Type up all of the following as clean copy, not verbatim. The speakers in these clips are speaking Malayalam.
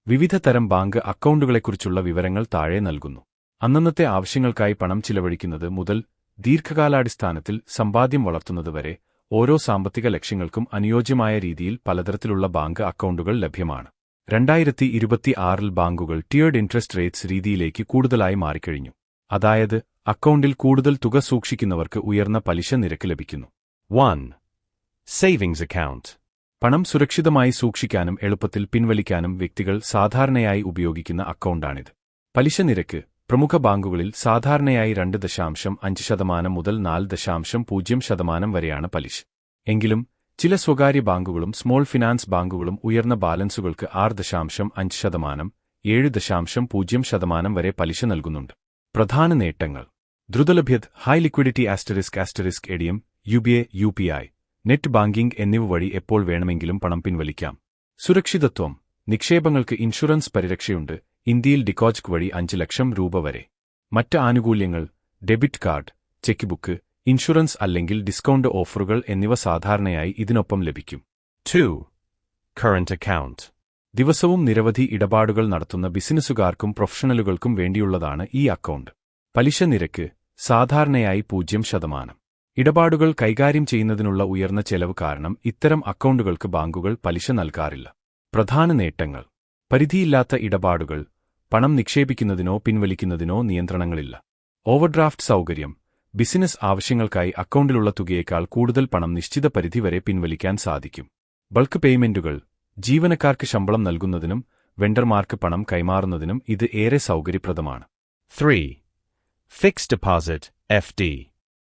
വിവിധ തരം ബാങ്ക് അക്കൗണ്ടുകളെക്കുറിച്ചുള്ള വിവരങ്ങൾ താഴെ നൽകുന്നു. അന്നന്നത്തെ ആവശ്യങ്ങൾക്കായി പണം ചിലവഴിക്കുന്നത് മുതൽ ദീർഘകാലാടിസ്ഥാനത്തിൽ സമ്പാദ്യം വളർത്തുന്നതുവരെ ഓരോ സാമ്പത്തിക ലക്ഷ്യങ്ങൾക്കും അനുയോജ്യമായ രീതിയിൽ പലതരത്തിലുള്ള ബാങ്ക് അക്കൗണ്ടുകൾ ലഭ്യമാണ്. 2026-ൽ ബാങ്കുകൾ ടിയേർഡ് ഇൻട്രസ്റ്റ് റേറ്റ്സ് രീതിയിലേക്ക് കൂടുതലായി മാറിക്കഴിഞ്ഞു. അതായത് അക്കൗണ്ടിൽ കൂടുതൽ തുക സൂക്ഷിക്കുന്നവർക്ക് ഉയർന്ന പലിശ നിരക്ക് ലഭിക്കുന്നു. 1. Savings account. പണം സുരക്ഷിതമായി സൂക്ഷിക്കാനും എളുപ്പത്തിൽ പിൻവലിക്കാനും വ്യക്തികൾ സാധാരണയായി ഉപയോഗിക്കുന്ന അക്കൗണ്ടാണിത്. പലിശ നിരക്ക് പ്രമുഖ ബാങ്കുകളിൽ സാധാരണയായി 2.5% മുതൽ 4.0% വരെയാണ് പലിശ. എങ്കിലും ചില സ്വകാര്യ ബാങ്കുകളും സ്മോൾ ഫിനാൻസ് ബാങ്കുകളും ഉയർന്ന ബാലൻസുകൾക്ക് 6.5%, 7.0% വരെ പലിശ നൽകുന്നുണ്ട്. പ്രധാന നേട്ടങ്ങൾ: ദ്രുതലഭ്യത, high liquidity ***, ATM, UPI, net banking എന്നിവ വഴി എപ്പോൾ വേണമെങ്കിലും പണം പിൻവലിക്കാം. സുരക്ഷിതത്വം: നിക്ഷേപങ്ങൾക്ക് ഇൻഷുറൻസ് പരിരക്ഷയുണ്ട്. ഇന്ത്യയിൽ ഡിക്കോജ് വഴി 5 ലക്ഷം രൂപ വരെ. മറ്റ് ആനുകൂല്യങ്ങൾ: debit card, check book, insurance അല്ലെങ്കിൽ ഡിസ്കൗണ്ട് ഓഫറുകൾ എന്നിവ സാധാരണയായി ഇതിനൊപ്പം ലഭിക്കും. 2. Current account. ദിവസവും നിരവധി ഇടപാടുകൾ നടത്തുന്ന ബിസിനസ്സുകാർക്കും പ്രൊഫഷണലുകൾക്കും വേണ്ടിയുള്ളതാണ് ഈ അക്കൗണ്ട്. പലിശ നിരക്ക് സാധാരണയായി 0%. ഇടപാടുകൾ കൈകാര്യം ചെയ്യുന്നതിനുള്ള ഉയർന്ന ചെലവ് കാരണം ഇത്തരം അക്കൗണ്ടുകൾക്ക് ബാങ്കുകൾ പലിശ നൽകാറില്ല. പ്രധാന നേട്ടങ്ങൾ: പരിധിയില്ലാത്ത ഇടപാടുകൾ, പണം നിക്ഷേപിക്കുന്നതിനോ പിൻവലിക്കുന്നതിനോ നിയന്ത്രണങ്ങളില്ല. ഓവർഡ്രാഫ്റ്റ് സൗകര്യം: ബിസിനസ് ആവശ്യങ്ങൾക്കായി അക്കൗണ്ടിലുള്ള തുകയേക്കാൾ കൂടുതൽ പണം നിശ്ചിത പരിധിവരെ പിൻവലിക്കാൻ സാധിക്കും. ബൾക്ക് പേയ്മെന്റുകൾ: ജീവനക്കാർക്ക് ശമ്പളം നൽകുന്നതിനും വെണ്ടർമാർക്ക് പണം കൈമാറുന്നതിനും ഇത് ഏറെ സൗകര്യപ്രദമാണ്. 3. Fixed deposit (FD).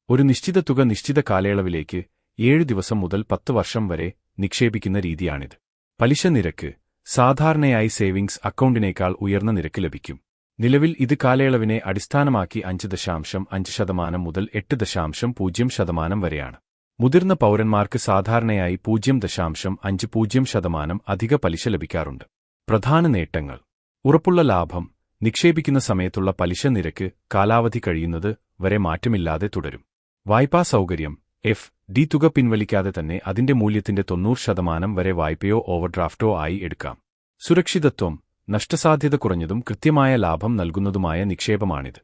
ഒരു നിശ്ചിത തുക നിശ്ചിത കാലയളവിലേക്ക് 7 ദിവസം മുതൽ 10 വർഷം വരെ നിക്ഷേപിക്കുന്ന രീതിയാണിത്. പലിശ നിരക്ക് സാധാരണയായി സേവിംഗ്സ് അക്കൗണ്ടിനേക്കാൾ ഉയർന്ന നിരക്ക് ലഭിക്കും. നിലവിൽ ഇത് കാലയളവിനെ അടിസ്ഥാനമാക്കി 5.5% മുതൽ 8.0% വരെയാണ്. മുതിർന്ന പൗരന്മാർക്ക് സാധാരണയായി 0.50% അധിക പലിശ ലഭിക്കാറുണ്ട്. പ്രധാന നേട്ടങ്ങൾ: ഉറപ്പുള്ള ലാഭം, നിക്ഷേപിക്കുന്ന സമയത്തുള്ള പലിശ നിരക്ക് കാലാവധി കഴിയുന്നത് വരെ മാറ്റമില്ലാതെ തുടരും. വായ്പാ സൗകര്യം: FD തുക പിൻവലിക്കാതെ തന്നെ അതിന്റെ മൂല്യത്തിന്റെ 90% വരെ വായ്പയോ ഓവർഡ്രാഫ്റ്റോ ആയി എടുക്കാം. സുരക്ഷിതത്വം: നഷ്ടസാധ്യത കുറഞ്ഞതും കൃത്യമായ ലാഭം നൽകുന്നതുമായ നിക്ഷേപമാണിത്.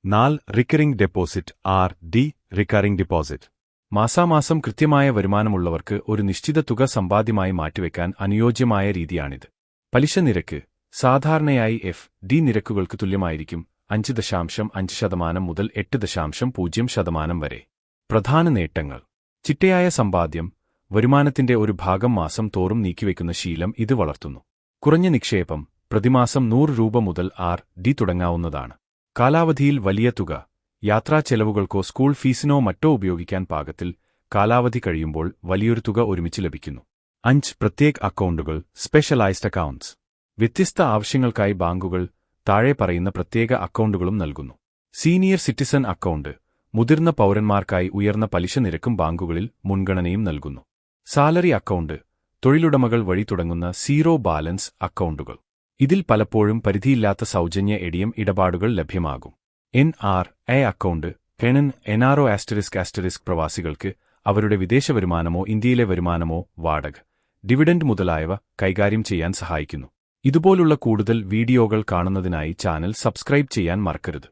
4. Recurring deposit (RD). Recurring deposit. മാസാമാസം കൃത്യമായ വരുമാനമുള്ളവർക്ക് ഒരു നിശ്ചിത തുക സമ്പാദ്യമായി മാറ്റിവെക്കാൻ അനുയോജ്യമായ രീതിയാണിത്. പലിശ നിരക്ക് സാധാരണയായി FD നിരക്കുകൾക്ക് തുല്യമായിരിക്കും, 5.5% മുതൽ 8.0% വരെ. പ്രധാന നേട്ടങ്ങൾ: ചിട്ടയായ സമ്പാദ്യം, വരുമാനത്തിന്റെ ഒരു ഭാഗം മാസം തോറും നീക്കിവെക്കുന്ന ശീലം ഇത് വളർത്തുന്നു. കുറഞ്ഞ നിക്ഷേപം, പ്രതിമാസം 100 രൂപ മുതൽ RD തുടങ്ങാവുന്നതാണ്. കാലാവധിയിൽ വലിയ തുക, യാത്രാ ചെലവുകൾക്കോ സ്കൂൾ ഫീസിനോ മറ്റോ ഉപയോഗിക്കാൻ പാകത്തിൽ, കാലാവധി കഴിയുമ്പോൾ വലിയൊരു തുക ഒരുമിച്ച് ലഭിക്കുന്നു. 5. പ്രത്യേക അക്കൗണ്ടുകൾ (സ്പെഷ്യലൈസ്ഡ് അക്കൗണ്ട്സ്). വ്യത്യസ്ത ആവശ്യങ്ങൾക്കായി ബാങ്കുകൾ താഴെ പറയുന്ന പ്രത്യേക അക്കൗണ്ടുകളും നൽകുന്നു. സീനിയർ സിറ്റിസൺ അക്കൗണ്ട്: മുതിർന്ന പൗരന്മാർക്കായി ഉയർന്ന പലിശ നിരക്കും ബാങ്കുകളിൽ മുൻഗണനയും നൽകുന്നു. സാലറി അക്കൗണ്ട്: തൊഴിലുടമകൾ വഴി തുടങ്ങുന്ന സീറോ ബാലൻസ് അക്കൗണ്ടുകൾ. ഇതിൽ പലപ്പോഴും പരിധിയില്ലാത്ത സൗജന്യ എടിഎം ഇടപാടുകൾ ലഭ്യമാകും. NRA അക്കൗണ്ട്: NRO ***, പ്രവാസികൾക്ക് അവരുടെ വിദേശ വരുമാനമോ ഇന്ത്യയിലെ വരുമാനമോ വാടക, ഡിവിഡൻഡ് മുതലായവ കൈകാര്യം ചെയ്യാൻ സഹായിക്കുന്നു. ഇതുപോലുള്ള കൂടുതൽ വീഡിയോകൾ കാണുന്നതിനായി ചാനൽ സബ്സ്ക്രൈബ് ചെയ്യാൻ മറക്കരുത്.